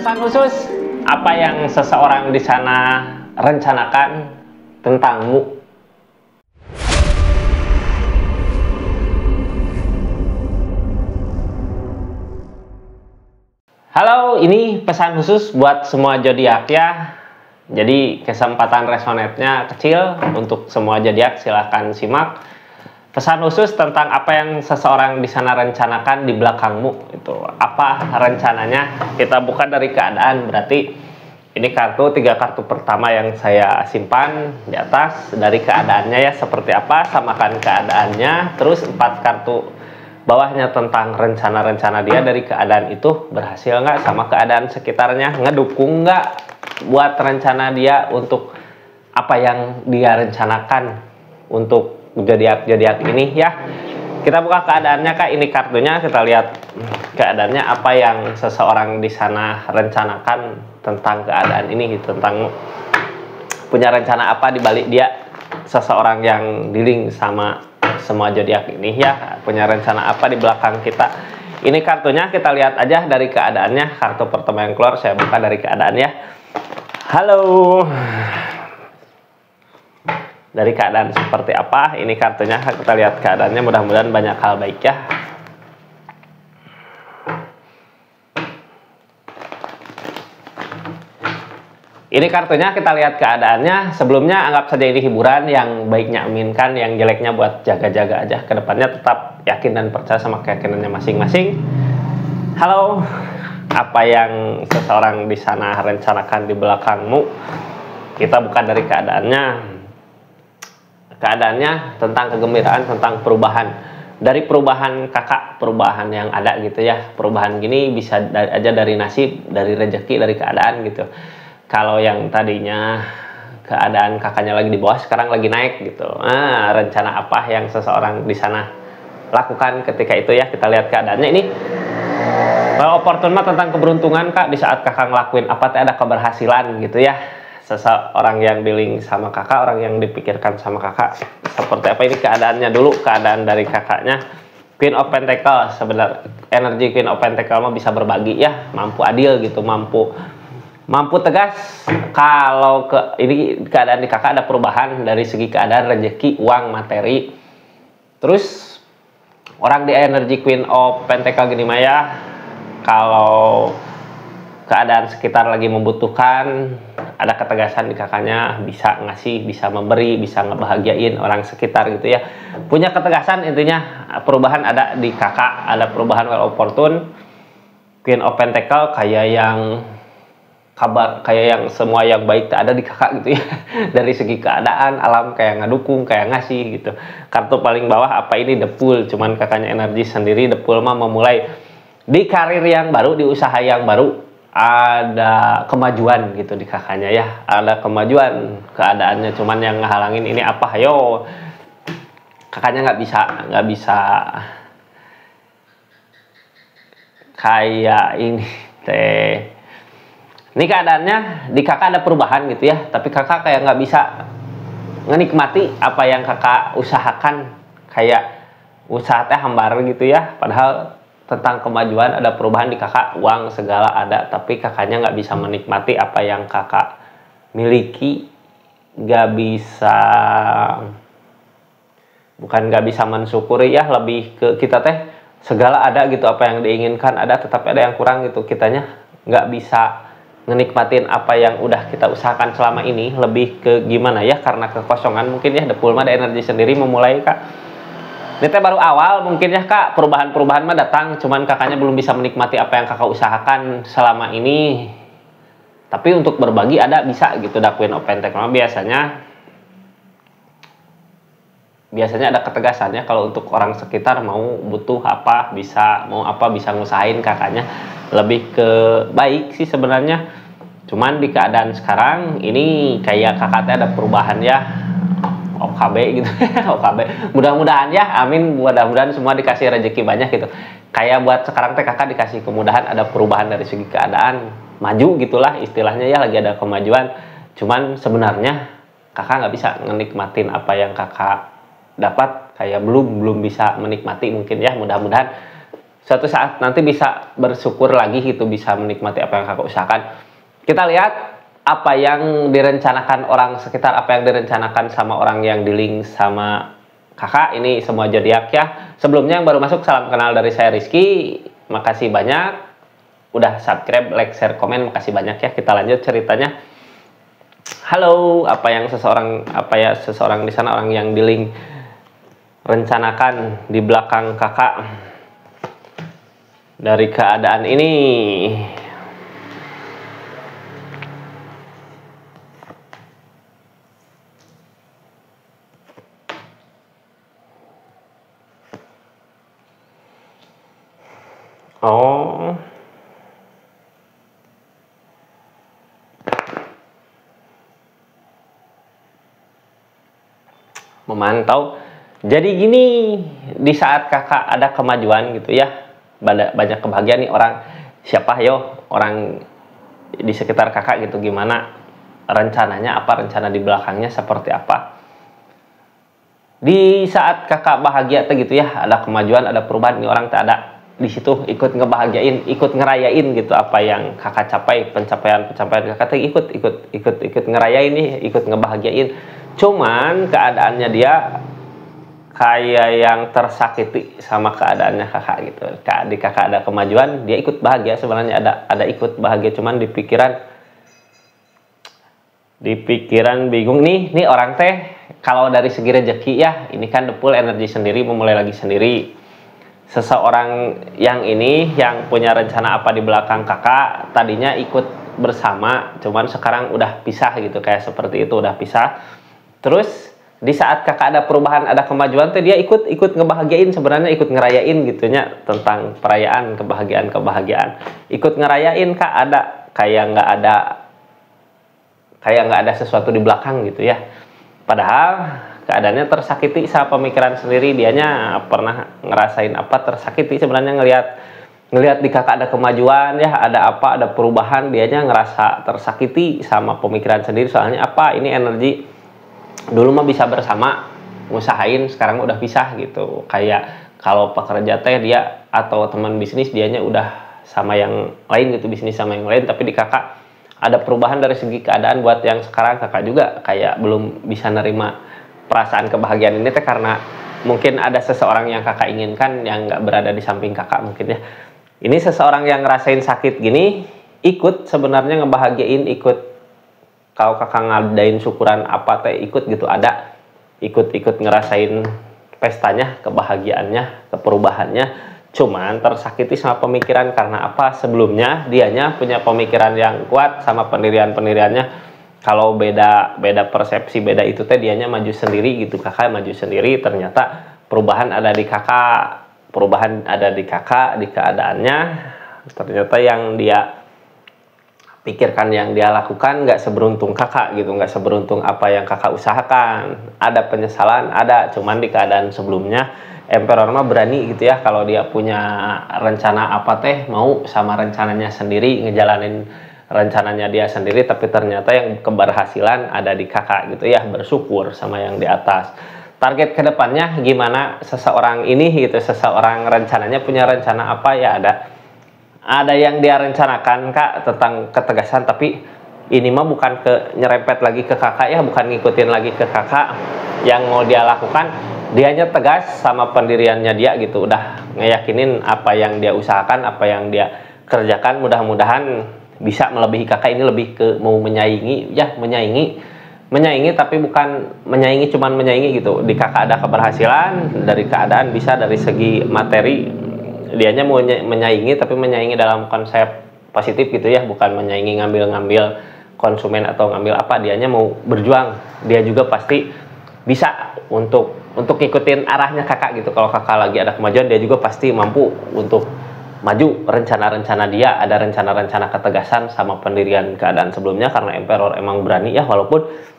Pesan khusus, apa yang seseorang di sana rencanakan tentangmu. Halo, ini pesan khusus buat semua zodiak ya. Jadi kesempatan resonate-nya kecil untuk semua zodiak, silahkan simak. Pesan khusus tentang apa yang seseorang di sana rencanakan di belakangmu. Itu apa rencananya? Kita buka dari keadaan, berarti ini tiga kartu pertama yang saya simpan di atas. Dari keadaannya ya seperti apa, samakan keadaannya. Terus 4 kartu bawahnya tentang rencana-rencana dia dari keadaan itu berhasil nggak sama keadaan sekitarnya, ngedukung nggak buat rencana dia untuk apa yang dia rencanakan untuk zodiak ini ya. Kita buka keadaannya Kak, ini kartunya, kita lihat keadaannya apa yang seseorang di sana rencanakan tentang keadaan ini, tentang punya rencana apa di balik dia, seseorang yang dealing sama semua zodiak ini ya, punya rencana apa di belakang kita. Ini kartunya, kita lihat aja dari keadaannya. Kartu pertama yang keluar saya buka dari keadaannya. Halo. Dari keadaan seperti apa? Ini kartunya, kita lihat keadaannya, mudah-mudahan banyak hal baik ya. Ini kartunya, kita lihat keadaannya. Sebelumnya anggap saja ini hiburan, yang baiknya aminkan, yang jeleknya buat jaga-jaga aja. Kedepannya tetap yakin dan percaya sama keyakinannya masing-masing. Halo, apa yang seseorang di sana rencanakan di belakangmu? Kita buka dari keadaannya. Keadaannya tentang kegembiraan, tentang perubahan. Dari perubahan kakak, perubahan yang ada gitu ya. Perubahan gini bisa aja dari nasib, dari rezeki, dari keadaan gitu. Kalau yang tadinya keadaan kakaknya lagi di bawah, sekarang lagi naik gitu. Nah, rencana apa yang seseorang di sana lakukan ketika itu ya. Kita lihat keadaannya ini. Kalau opportune tentang keberuntungan Kak, di saat kakak ngelakuin apa ada keberhasilan gitu ya. Seseorang yang dealing sama kakak, orang yang dipikirkan sama kakak, seperti apa ini keadaannya dulu. Keadaan dari kakaknya Queen of Pentacle, sebenarnya energi Queen of Pentacle mah bisa berbagi ya, mampu adil gitu, mampu tegas. Kalau ini keadaan di kakak ada perubahan dari segi keadaan rezeki, uang, materi. Terus orang di energi Queen of Pentacle gini mah ya, kalau keadaan sekitar lagi membutuhkan, ada ketegasan di kakaknya, bisa ngasih, bisa memberi, bisa ngebahagiain orang sekitar gitu ya. Punya ketegasan, intinya perubahan ada di kakak, ada perubahan well opportune. Queen of Pentacle kayak yang kabar, kayak yang semua yang baik ada di kakak gitu ya. Dari segi keadaan, alam kayak ngedukung, kayak ngasih gitu. Kartu paling bawah apa ini, The Fool, cuman kakaknya energi sendiri. The Fool mah memulai di karir yang baru, di usaha yang baru. Ada kemajuan gitu di kakaknya ya, ada kemajuan keadaannya, cuman yang ngehalangin ini apa, ayo kakaknya nggak bisa kayak ini teh. Ini keadaannya di kakak ada perubahan gitu ya, tapi kakak kayak nggak bisa menikmati apa yang kakak usahakan, kayak usaha teh hambar gitu ya. Padahal tentang kemajuan, ada perubahan di kakak, uang segala ada, tapi kakaknya nggak bisa menikmati apa yang kakak miliki, nggak bisa, bukan nggak bisa mensyukuri ya, lebih ke kita teh segala ada gitu, apa yang diinginkan ada, tetapi ada yang kurang gitu, kitanya nggak bisa menikmatin apa yang udah kita usahakan selama ini. Lebih ke gimana ya, karena kekosongan mungkin ya. The Fool mah ada energi sendiri memulai Kak. Ini teh baru awal mungkin ya Kak, perubahan-perubahan mah datang, cuman kakaknya belum bisa menikmati apa yang kakak usahakan selama ini. Tapi untuk berbagi ada, bisa gitu. Da Queen of Pentacle biasanya ada ketegasannya. Kalau untuk orang sekitar mau butuh apa, bisa ngusahain kakaknya. Lebih ke baik sih sebenarnya. Cuman di keadaan sekarang ini kayak kakaknya ada perubahan ya. OKB gitu. OKB. Mudah-mudahan ya, amin, mudah-mudahan semua dikasih rezeki banyak gitu. Kayak buat sekarang teh kakak dikasih kemudahan, ada perubahan dari segi keadaan, maju gitulah istilahnya ya, lagi ada kemajuan. Cuman sebenarnya kakak nggak bisa menikmatin apa yang kakak dapat, kayak belum bisa menikmati mungkin ya. Mudah-mudahan suatu saat nanti bisa bersyukur lagi gitu, bisa menikmati apa yang kakak usahakan. Kita lihat apa yang direncanakan orang sekitar, apa yang direncanakan sama orang yang di-link sama kakak. Ini semua zodiak ya. Sebelumnya yang baru masuk, salam kenal dari saya Rizky. Makasih banyak udah subscribe, like, share, komen. Makasih banyak ya. Kita lanjut ceritanya. Halo, apa yang seseorang di sana, orang yang di-link rencanakan di belakang kakak dari keadaan ini. Oh, memantau. Jadi gini, di saat kakak ada kemajuan gitu ya, banyak kebahagiaan nih orang, siapa yo orang di sekitar kakak gitu, gimana rencananya, apa rencana di belakangnya seperti apa. Di saat kakak bahagia tuh gitu ya, ada kemajuan, ada perubahan, nih orang tak ada di situ ikut ngebahagiain, ikut ngerayain gitu apa yang kakak capai, pencapaian kakak tuh ikut ngerayain nih, ikut ngebahagiain. Cuman keadaannya dia kayak yang tersakiti sama keadaannya kakak gitu. Di kakak ada kemajuan, dia ikut bahagia, sebenarnya ada ikut bahagia, cuman di pikiran bingung nih orang teh kalau dari segi rezeki ya, ini kan full energi sendiri, memulai lagi sendiri. Seseorang yang ini yang punya rencana apa di belakang kakak, tadinya ikut bersama, cuman sekarang udah pisah gitu, kayak seperti itu, udah pisah. Terus di saat kakak ada perubahan, ada kemajuan tuh dia ikut ngebahagiain, sebenarnya ikut ngerayain gitunya, tentang perayaan kebahagiaan, ikut ngerayain. Kak ada kayak nggak ada sesuatu di belakang gitu ya, padahal keadaannya tersakiti sama pemikiran sendiri. Dianya pernah ngerasain apa tersakiti sebenarnya, ngelihat di kakak ada kemajuan ya, ada perubahan, dianya ngerasa tersakiti sama pemikiran sendiri. Soalnya apa, ini energi dulu mah bisa bersama ngusahain, sekarang udah pisah gitu. Kayak kalau pekerja teh dia atau teman bisnis, dianya udah sama yang lain gitu, bisnis sama yang lain. Tapi di kakak ada perubahan dari segi keadaan. Buat yang sekarang, kakak juga kayak belum bisa nerima perasaan kebahagiaan ini teh, karena mungkin ada seseorang yang kakak inginkan yang nggak berada di samping kakak mungkin ya. Ini seseorang yang ngerasain sakit gini, ikut sebenarnya ngebahagiain, ikut kalau kakak ngadain syukuran apa teh ikut gitu, ada ikut ngerasain pestanya, kebahagiaannya, keperubahannya. Cuman tersakiti sama pemikiran, karena apa, sebelumnya dianya punya pemikiran yang kuat sama pendiriannya. Kalau beda persepsi, beda itu teh, dianya maju sendiri gitu, kakak maju sendiri. Ternyata perubahan ada di kakak, di keadaannya. Ternyata yang dia pikirkan, yang dia lakukan nggak seberuntung kakak gitu, nggak seberuntung apa yang kakak usahakan. Ada penyesalan, ada, cuman di keadaan sebelumnya Emperor mah berani gitu ya, kalau dia punya rencana apa teh mau sama rencananya sendiri, ngejalanin rencananya dia sendiri. Tapi ternyata yang keberhasilan ada di kakak gitu ya, bersyukur sama yang di atas. Target kedepannya gimana seseorang ini gitu, seseorang rencananya punya rencana apa ya, ada yang dia rencanakan kak tentang ketegasan. Tapi ini mah bukan nyerempet lagi ke kakak ya, bukan ngikutin lagi ke kakak. Yang mau dia lakukan, dianya tegas sama pendiriannya dia gitu, udah ngeyakinin apa yang dia usahakan, apa yang dia kerjakan. Mudah-mudahan bisa melebihi kakak. Ini lebih ke mau menyaingi ya, menyaingi tapi bukan menyaingi cuman menyaingi gitu. Di kakak ada keberhasilan dari keadaan, bisa dari segi materi, dianya mau menyaingi, tapi menyaingi dalam konsep positif gitu ya, bukan menyaingi ngambil konsumen atau ngambil apa. Dianya mau berjuang, dia juga pasti bisa untuk ngikutin arahnya kakak gitu. Kalau kakak lagi ada kemajuan, dia juga pasti mampu untuk maju. Rencana-rencana dia ada, rencana-rencana ketegasan sama pendirian keadaan sebelumnya, karena Emperor emang berani ya. Walaupun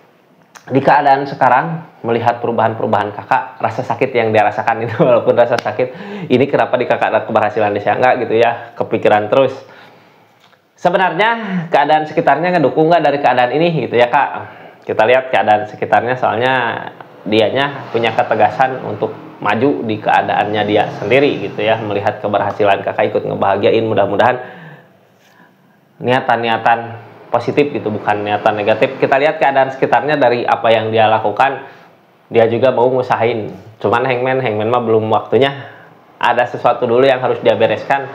di keadaan sekarang melihat perubahan kakak, rasa sakit yang dia rasakan itu, walaupun rasa sakit ini kenapa di kakak ada keberhasilan di saya enggak gitu ya, kepikiran terus. Sebenarnya keadaan sekitarnya ngedukung nggak dari keadaan ini gitu ya kak. Kita lihat keadaan sekitarnya, soalnya dianya punya ketegasan untuk maju di keadaannya dia sendiri gitu ya, melihat keberhasilan kakak ikut ngebahagiain. Mudah-mudahan niatan-niatan positif gitu, bukan niatan negatif. Kita lihat keadaan sekitarnya dari apa yang dia lakukan, dia juga mau ngusahain, cuman hangman mah belum waktunya, ada sesuatu dulu yang harus dia bereskan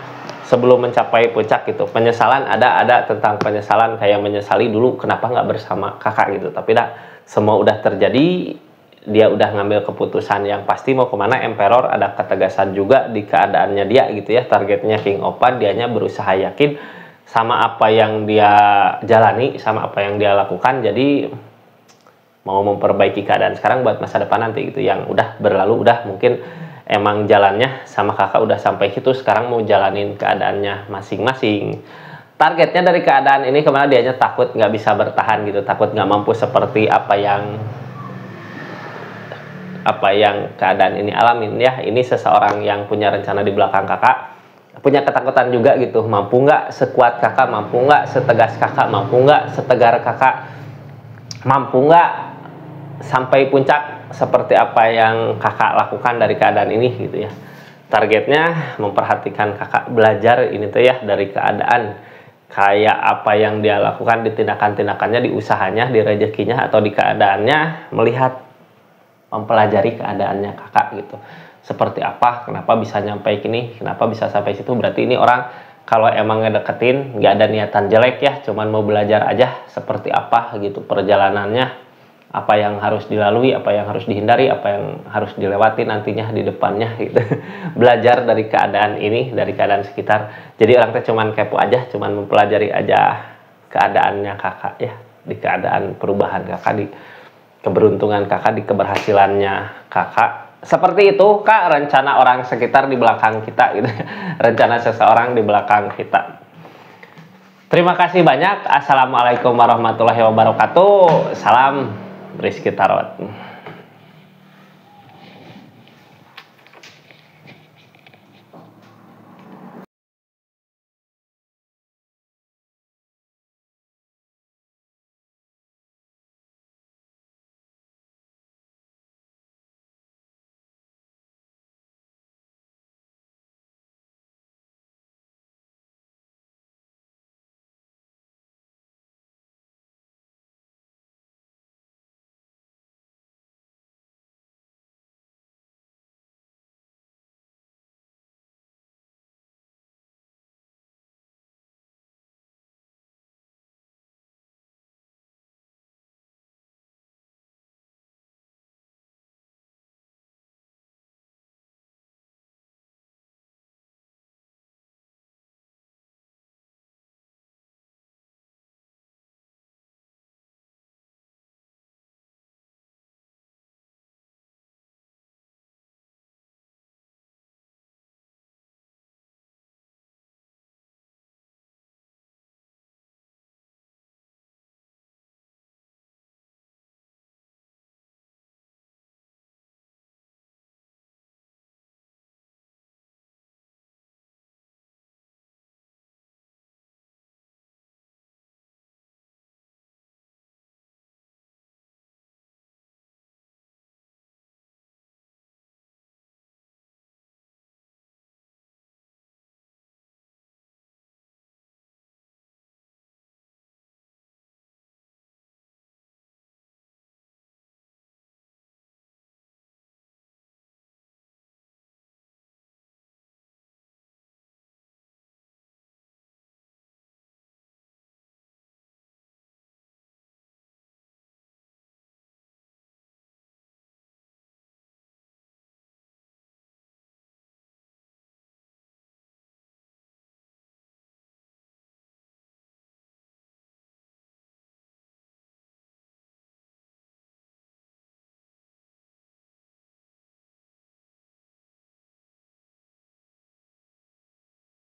sebelum mencapai puncak gitu. Penyesalan ada tentang penyesalan, kayak menyesali dulu kenapa nggak bersama kakak gitu, tapi dah semua udah terjadi, dia udah ngambil keputusan yang pasti mau kemana. Emperor ada ketegasan juga di keadaannya dia gitu ya, targetnya King Opan, dianya berusaha yakin sama apa yang dia jalani, sama apa yang dia lakukan, jadi mau memperbaiki keadaan sekarang buat masa depan nanti gitu. Yang udah berlalu udah, mungkin emang jalannya sama kakak udah sampai situ, sekarang mau jalanin keadaannya masing-masing. Targetnya dari keadaan ini kemana, dianya takut nggak bisa bertahan gitu, takut nggak mampu seperti apa yang keadaan ini alamin ya. Ini seseorang yang punya rencana di belakang kakak, punya ketakutan juga gitu, mampu nggak sekuat kakak, mampu nggak setegas kakak, mampu nggak setegar kakak, mampu nggak sampai puncak seperti apa yang kakak lakukan dari keadaan ini gitu ya. Targetnya memperhatikan kakak, belajar ini tuh ya dari keadaan, kayak apa yang dia lakukan di tindakan-tindakannya, di usahanya, di rezekinya, atau di keadaannya, melihat mempelajari keadaannya kakak gitu, seperti apa, kenapa bisa nyampe gini, kenapa bisa sampai situ. Berarti ini orang kalau emang ngedeketin nggak ada niatan jelek ya, cuman mau belajar aja seperti apa gitu perjalanannya, apa yang harus dilalui, apa yang harus dihindari, apa yang harus dilewati nantinya di depannya gitu. Belajar dari keadaan ini, dari keadaan sekitar. Jadi orang teh cuman kepo aja, cuman mempelajari aja keadaannya kakak ya, di keadaan perubahan kakak, di keberuntungan kakak, di keberhasilannya kakak. Seperti itu kak, rencana orang sekitar di belakang kita gitu. Rencana seseorang di belakang kita. Terima kasih banyak. Assalamualaikum warahmatullahi wabarakatuh. Salam Rizky Tarot.